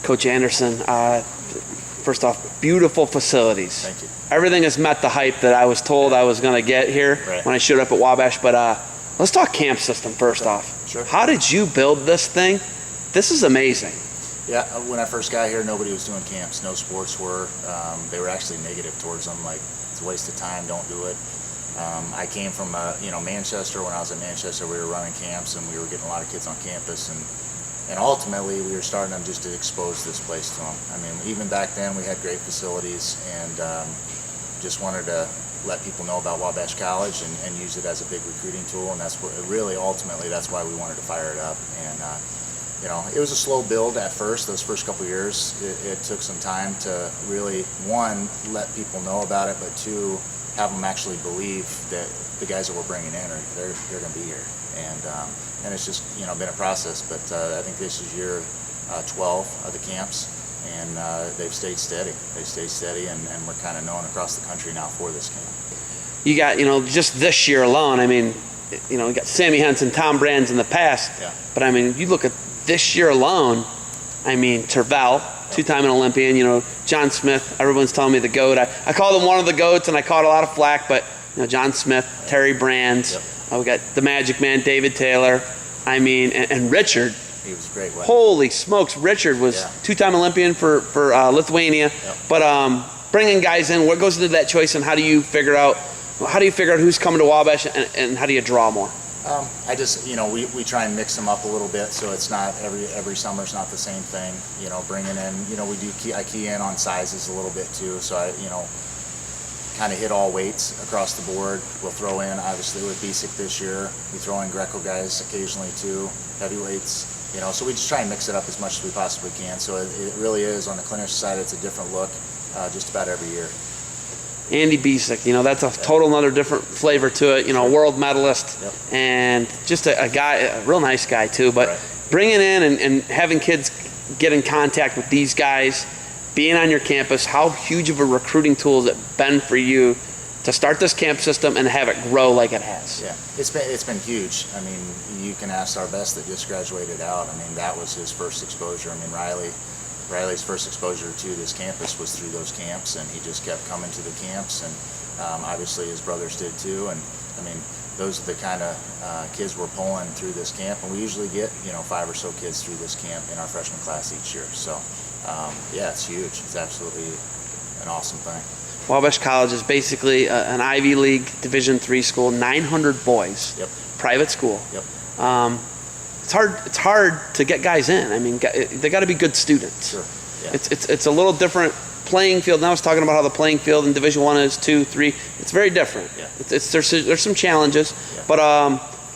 Coach Anderson. First off, beautiful facilities. Thank you. Everything has met the hype that I was told I was going to get here when I showed up at Wabash. But let's talk camp system first off. Sure. How did you build this thing? This is amazing. Yeah, when I first got here, nobody was doing camps. No sports were. They were actually negative towards them, like it's a waste of time, don't do it. I came from Manchester. When I was in Manchester, we were running camps and we were getting a lot of kids on campus, and ultimately we were starting them just to expose this place to them. I mean, even back then we had great facilities and just wanted to let people know about Wabash College and use it as a big recruiting tool, and that's what really ultimately that's why we wanted to fire it up. And it was a slow build at first. Those first couple of years, it took some time to really, one, let people know about it, but two, have them actually believe that the guys that we're bringing in they're going to be here. And it's just been a process. But I think this is year 12 of the camps, and they've stayed steady. They stayed steady, and we're kind of known across the country now for this camp. You got just this year alone. I mean, you got Sammy Henson, Tom Brands in the past. Yeah. But I mean, you look at this year alone, I mean, Tervel, two-time Olympian, John Smith, everyone's telling me the GOAT. I call him one of the GOATs, and I caught a lot of flack, but John Smith, Terry Brands, we got the Magic Man, David Taylor, I mean, and Richard. He was great. Holy smokes, Richard was two-time Olympian for Lithuania. But bringing guys in, what goes into that choice, and how do you figure out who's coming to Wabash, and how do I more? I just, we try and mix them up a little bit, so it's not every summer's not the same thing. Bringing in, I key in on sizes a little bit too, so I, kind of hit all weights across the board. We'll throw in, obviously, with BSIC this year. We throw in Greco guys occasionally too, heavyweights. So we just try and mix it up as much as we possibly can. So it really is, on the clinician side, it's a different look just about every year. Andy Bisick, that's a total another different flavor to it, world medalist, and just a guy, a real nice guy too, but bringing in and having kids get in contact with these guys, being on your campus, how huge of a recruiting tool has it been for you to start this camp system and have it grow like it has? Yeah, it's been huge. I mean, you can ask our best that just graduated out. I mean, that was his first exposure. I mean, Riley's first exposure to this campus was through those camps, and he just kept coming to the camps, and obviously his brothers did too. And I mean, those are the kind of kids we're pulling through this camp, and we usually get 5 or so kids through this camp in our freshman class each year. So it's huge. It's absolutely an awesome thing. Wabash College is basically an Ivy League Division III school, 900 boys, private school. It's hard to get guys in. I mean, they got to be good students. Sure. Yeah. It's a little different playing field. Now I was talking about how the playing field in Division I is 2, 3. It's very different. Yeah. There's some challenges, but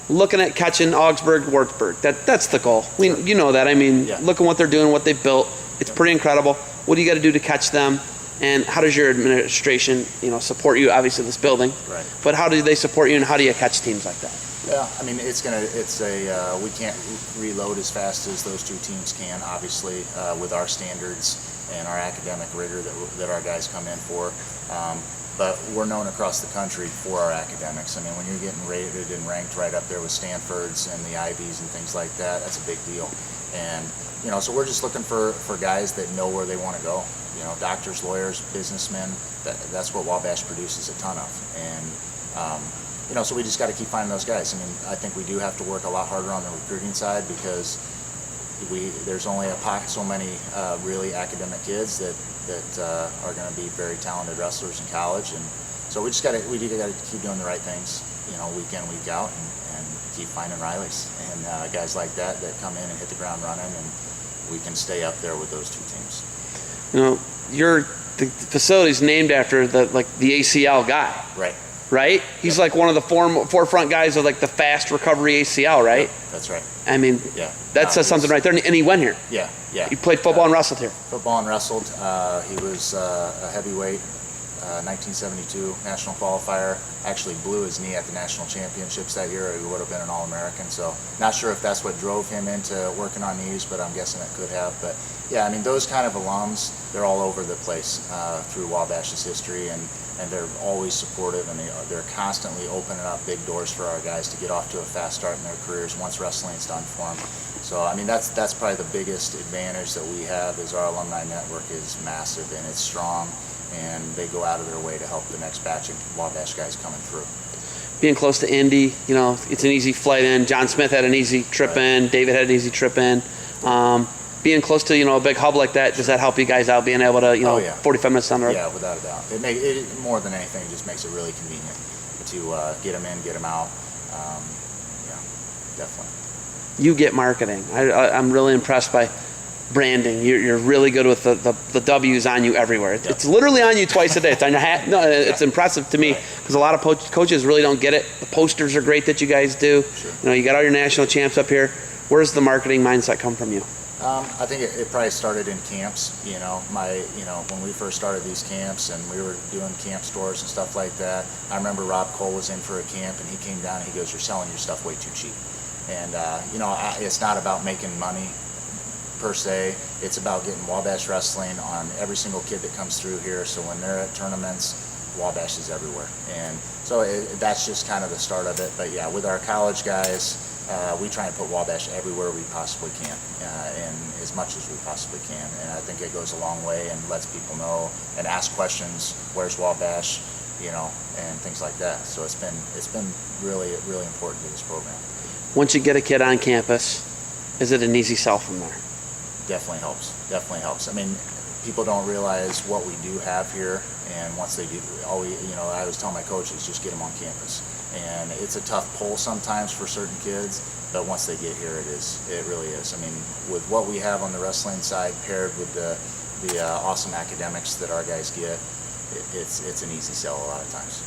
looking at catching Augsburg, Würzburg, that's the goal. You know that. I mean, look at what they're doing, what they've built. It's pretty incredible. What do you got to do to catch them? And how does your administration, support you? Obviously, this building. Right. But how do they support you, and how do you catch teams like that? Yeah, I mean, we can't reload as fast as those two teams can, obviously, with our standards and our academic rigor that our guys come in for. But we're known across the country for our academics. I mean, when you're getting rated and ranked right up there with Stanfords and the Ivies and things like that, that's a big deal. And, so we're just looking for guys that know where they want to go. Doctors, lawyers, businessmen, that's what Wabash produces a ton of. And, so we just got to keep finding those guys. I mean, I think we do have to work a lot harder on the recruiting side because there's only so many really academic kids that are going to be very talented wrestlers in college, and so we got to keep doing the right things, week in, week out, and keep finding Rileys and guys like that come in and hit the ground running, and we can stay up there with those two teams. The facility's named after the ACL guy. Right? He's like one of the forefront guys of the fast recovery ACL, right? Yep, that's right. I mean, that says something right there. And he went here. Yeah. He played football and wrestled here. Football and wrestled. He was a heavyweight 1972 national qualifier. Actually blew his knee at the national championships that year. He would have been an All-American. So not sure if that's what drove him into working on knees, but I'm guessing it could have. But yeah, I mean, those kind of alums, they're all over the place through Wabash's history, and they're always supportive, and they're constantly opening up big doors for our guys to get off to a fast start in their careers once wrestling's done for them. So I mean, that's probably the biggest advantage that we have, is our alumni network is massive and it's strong, and they go out of their way to help the next batch of Wabash guys coming through. Being close to Indy, you know, it's an easy flight in. John Smith had an easy trip in. David had an easy trip in. Being close to, you know, a big hub like that, does that help you guys out, being able to, you know, 45 minutes down the road? Yeah, without a doubt. It more than anything, it just makes it really convenient to get them in, get them out. Yeah, definitely. You get marketing. I'm really impressed by branding. You're really good with the W's on you everywhere. Yep. It's literally on you twice a day. It's on your hat. No, it's impressive to me, because a lot of coaches really don't get it. The posters are great that you guys do. Sure. You know, you got all your national champs up here. Where's the marketing mindset come from you? I think it probably started in camps. You know, when we first started these camps and we were doing camp stores and stuff like that, I remember Rob Cole was in for a camp and he came down and he goes, "You're selling your stuff way too cheap." And you know, it's not about making money per se. It's about getting Wabash wrestling on every single kid that comes through here. So when they're at tournaments, Wabash is everywhere. And so that's just kind of the start of it. But yeah, with our college guys, we try and put Wabash everywhere we possibly can, and as much as we possibly can. And I think it goes a long way and lets people know and ask questions, where's Wabash, you know, and things like that. So it's been really, really important to this program. Once you get a kid on campus, is it an easy sell from there? Definitely helps. Definitely helps. I mean, people don't realize what we do have here, and once they do, I always tell my coaches, just get them on campus. And it's a tough pull sometimes for certain kids, but once they get here, it really is. I mean, with what we have on the wrestling side paired with the awesome academics that our guys get, it's an easy sell a lot of times.